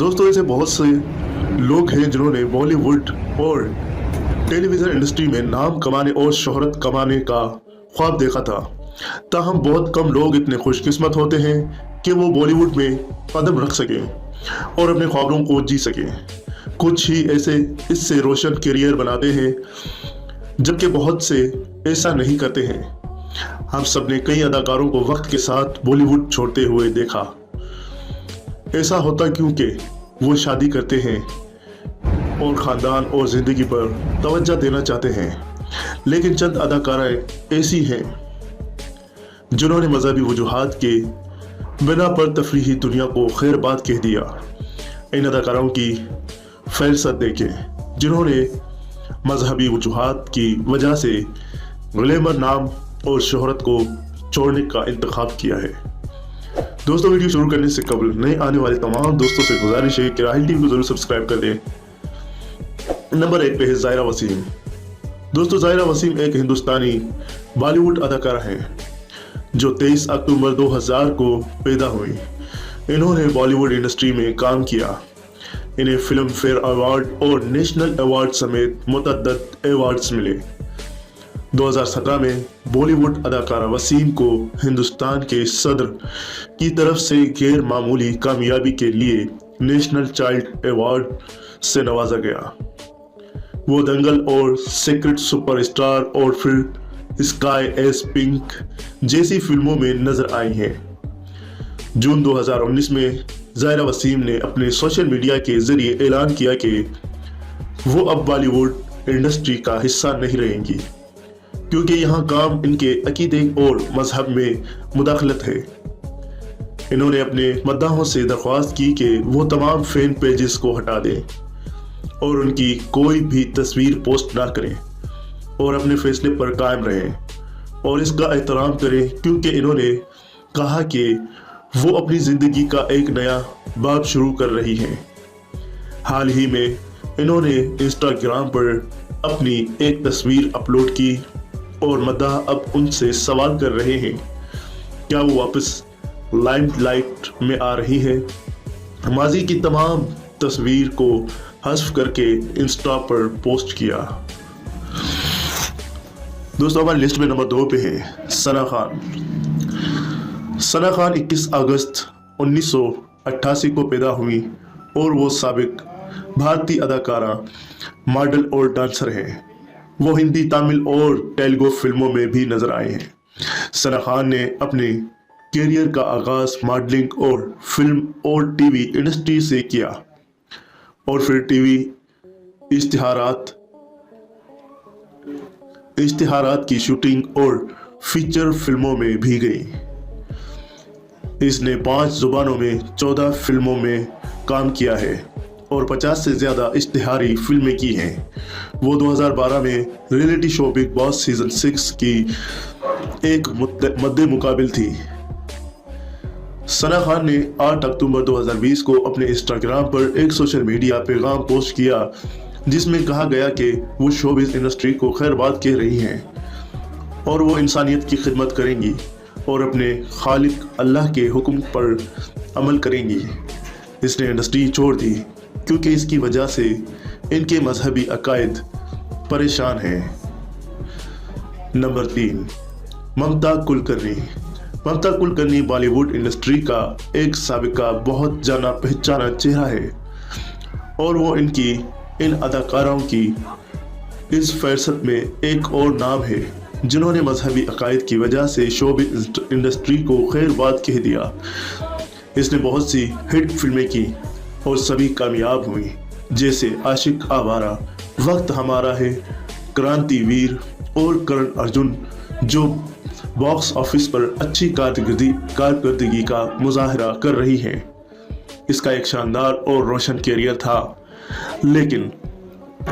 दोस्तों, ऐसे बहुत से लोग हैं जिन्होंने बॉलीवुड और टेलीविज़न इंडस्ट्री में नाम कमाने और शोहरत कमाने का ख्वाब देखा था। ताहम बहुत कम लोग इतने खुशकिस्मत होते हैं कि वो बॉलीवुड में कदम रख सकें और अपने ख्वाबों को जी सकें। कुछ ही ऐसे इससे रोशन करियर बनाते हैं, जबकि बहुत से ऐसा नहीं करते हैं। हम सब ने कई अदाकारों को वक्त के साथ बॉलीवुड छोड़ते हुए देखा। ऐसा होता क्योंकि वो शादी करते हैं और ख़ानदान और ज़िंदगी पर तवज्जो देना चाहते हैं। लेकिन चंद अदाकाराएँ ऐसी हैं जिन्होंने मजहबी वजूहात के बिना पर तफरीही दुनिया को खैरबाद कह दिया। इन अदाकारों की फहरिस्त देखें जिन्होंने मजहबी वजूहात की वजह से ग्लैमर नाम और शोहरत को छोड़ने का इंतखाब किया है। दोस्तों, वीडियो शुरू करने से कबल नए आने वाले तमाम दोस्तों से गुजारिश है कि राहिल टीवी को जरूर सब्सक्राइब कर दें। नंबर 1 पे है ज़ाहिरा वसीम। दोस्तों, ज़ाहिरा वसीम एक हिंदुस्तानी बॉलीवुड अदाकारा हैं जो 23 अक्टूबर 2000 को पैदा हुई। इन्होंने बॉलीवुड इंडस्ट्री में काम किया। इन्हें फिल्म फेयर अवार्ड और नेशनल अवार्ड समेत मुतअद्दिद अवार्ड्स मिले। 2017 में बॉलीवुड अदाकारा वसीम को हिंदुस्तान के सदर की तरफ से गैर मामूली कामयाबी के लिए नेशनल चाइल्ड अवार्ड से नवाजा गया। वो दंगल और सीक्रेट सुपरस्टार और फिर स्काई एस पिंक जैसी फिल्मों में नजर आई हैं। जून 2019 में ज़ाहिरा वसीम ने अपने सोशल मीडिया के जरिए ऐलान किया कि वो अब बॉलीवुड इंडस्ट्री का हिस्सा नहीं रहेंगी, क्योंकि यहाँ काम इनके अकीदे और मजहब में मुदाखलत है। इन्होंने अपने मद्दाहों से दरख्वास्त की कि वो तमाम फैन पेजेस को हटा दें और उनकी कोई भी तस्वीर पोस्ट ना करें और अपने फैसले पर कायम रहें और इसका एहतराम करें, क्योंकि इन्होंने कहा कि वो अपनी ज़िंदगी का एक नया बाब शुरू कर रही हैं। हाल ही में इन्होंने इंस्टाग्राम पर अपनी एक तस्वीर अपलोड की और मद्दाह अब उनसे सवाल कर रहे हैं क्या वो वापस लाइमलाइट में आ रही है। माजी की तमाम तस्वीर को हज़फ करके इंस्टा पर पोस्ट किया। दोस्तों, हमारी लिस्ट में नंबर 2 पे है सना खान। सना खान 21 अगस्त 1988 को पैदा हुई और वो साबिक भारतीय अदाकारा, मॉडल और डांसर हैं। वो हिंदी, तमिल और तेलुगु फिल्मों में भी नजर आए हैं। सना खान ने अपने कैरियर का आगाज मॉडलिंग और फिल्म और टीवी इंडस्ट्री से किया और फिर टीवी इश्तिहारात की शूटिंग और फीचर फिल्मों में भी गई। इसने 5 जुबानों में 14 फिल्मों में काम किया है और 50 से ज़्यादा इश्तिहारी फिल्में की हैं। वो 2012 में reality show big boss season 6 की एक मद्दे मुकाबिल थी। सना खान ने 8 अक्टूबर 2020 को अपने इंस्टाग्राम पर एक सोशल मीडिया पैगाम पोस्ट किया जिसमें कहा गया कि वो शोबिज़ इंडस्ट्री को खैरबाद कह रही हैं और वो इंसानियत की खिदमत करेंगी और अपने खालिक अल्लाह के हुक्म पर अमल करेंगी। इसने इंडस्ट्री छोड़ दी क्योंकि इसकी वजह से इनके मजहबी अकायद परेशान हैं। नंबर 3, ममता कुलकर्णी। ममता कुलकर्णी बॉलीवुड इंडस्ट्री का एक साबिका बहुत जाना पहचाना चेहरा है और वो इन अदाकारों की इस फहरिस्त में एक और नाम है जिन्होंने मजहबी अकायद की वजह से शोबिज़ इंडस्ट्री को खैरबाद कह दिया। इसने बहुत सी हिट फिल्में की और सभी कामयाब हुई, जैसे आशिक आवारा, वक्त हमारा है, क्रांतिवीर और करण अर्जुन, जो बॉक्स ऑफिस पर अच्छी कारकर्दगी का मुजाहरा कर रही हैं। इसका एक शानदार और रोशन कैरियर था, लेकिन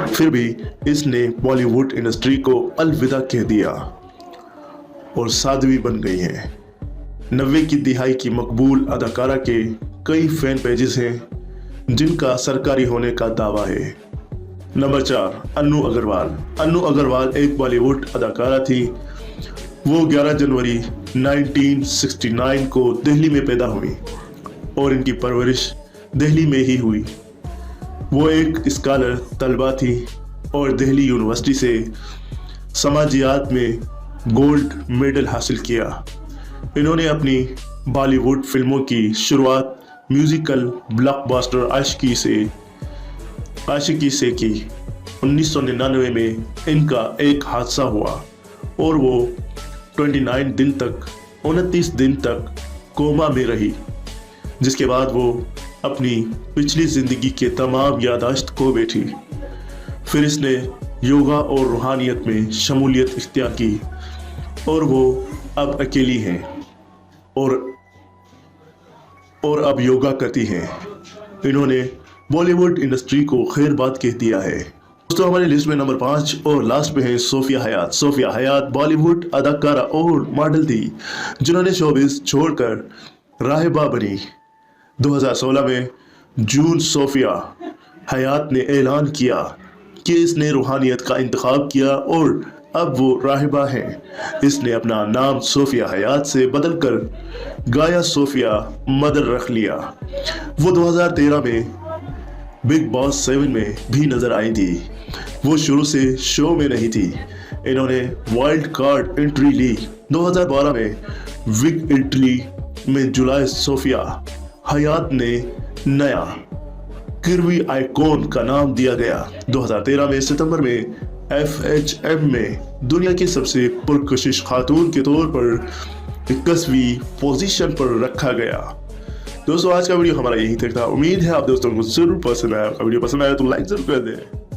फिर भी इसने बॉलीवुड इंडस्ट्री को अलविदा कह दिया और साध्वी बन गई है। 90 की दिहाई की मकबूल अदाकारा के कई फैन पेजेस हैं जिनका सरकारी होने का दावा है। नंबर 4, अन्नू अग्रवाल। अन्नू अग्रवाल एक बॉलीवुड अदाकारा थी। वो 11 जनवरी 1969 को दिल्ली में पैदा हुई और इनकी परवरिश दिल्ली में ही हुई। वो एक स्कॉलर तलबा थी और दिल्ली यूनिवर्सिटी से समाजियात में गोल्ड मेडल हासिल किया। इन्होंने अपनी बॉलीवुड फिल्मों की शुरुआत म्यूजिकल ब्लॉकबस्टर आशिकी से की। 1999 में इनका एक हादसा हुआ और वो 29 दिन तक कोमा में रही, जिसके बाद वो अपनी पिछली ज़िंदगी के तमाम यादाश्त खो बैठी। फिर इसने योगा और रूहानियत में शमूलियत इख्तियार की और वो अब अकेली हैं और अब योगा करती हैं। इन्होंने बॉलीवुड इंडस्ट्री को खैर बात कह दिया है। दोस्तों, हमारी लिस्ट में नंबर 5 और लास्ट पे है सोफिया हयात। सोफिया हयात बॉलीवुड अदाकारा और मॉडल थी जिन्होंने शोबिज़ छोड़कर राहिबा बनी। 2016 में जून सोफिया हयात ने ऐलान किया कि इसने रूहानियत का इंतखाब किया और अब वो राहिबा हैं। इसने अपना नाम सोफिया हयात से बदलकर गाया सोफिया मदर रख लिया। वो 2013 में बिग बॉस 7 में भी नजर आई थी। वो शुरू से शो में नहीं थी। इन्होंने वाइल्ड कार्ड एंट्री ली। 2012 में विग इटली में जुलाई सोफिया हयात ने नया किरवी आइकॉन का नाम दिया गया। 2013 में सितंबर में FHM में दुनिया की सबसे पुरकशिश खातून के तौर पर 21वीं पोजीशन पर रखा गया। दोस्तों, आज का वीडियो हमारा यही तक था। उम्मीद है आप दोस्तों को जरूर पसंद आया। वीडियो पसंद आया तो लाइक जरूर कर दें।